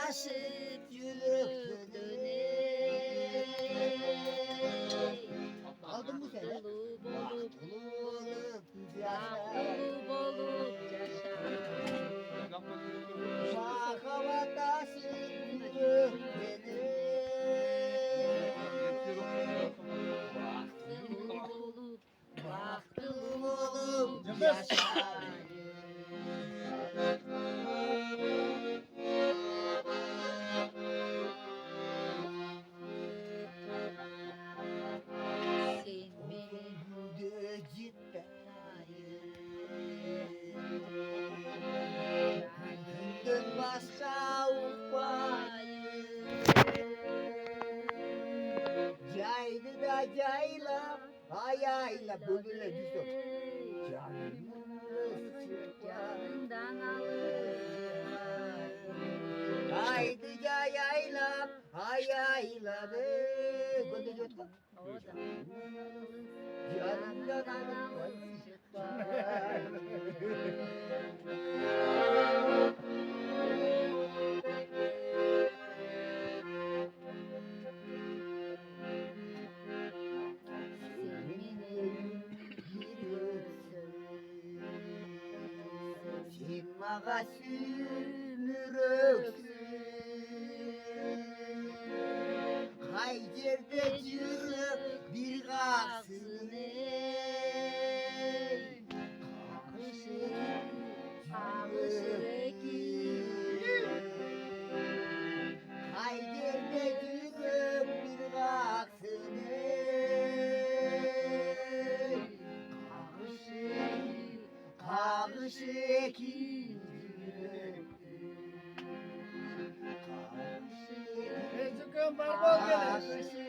taşıp yürüktün. Aldın mı sen? Bahtlı bolup Yaşa. bahtlı bolup yaşa. Şakava taşıp yürüktün. Bahtlı olup yaşa. Sen benim De cidden. Dön başka upayı. Caydı da cayla, ayayla bölüle düştüm. canından alır. Haydi yayla, ayayla be. Gönderiyor mu? O da Canından alır. Sen mağa sümürüksün. Hay yerde yürüp bir kalksın ey. Ağışır ekin. Hay yerde yürüp bir kalksın ey. Kağışı ekin Çıkın barbol gelin. Kağışı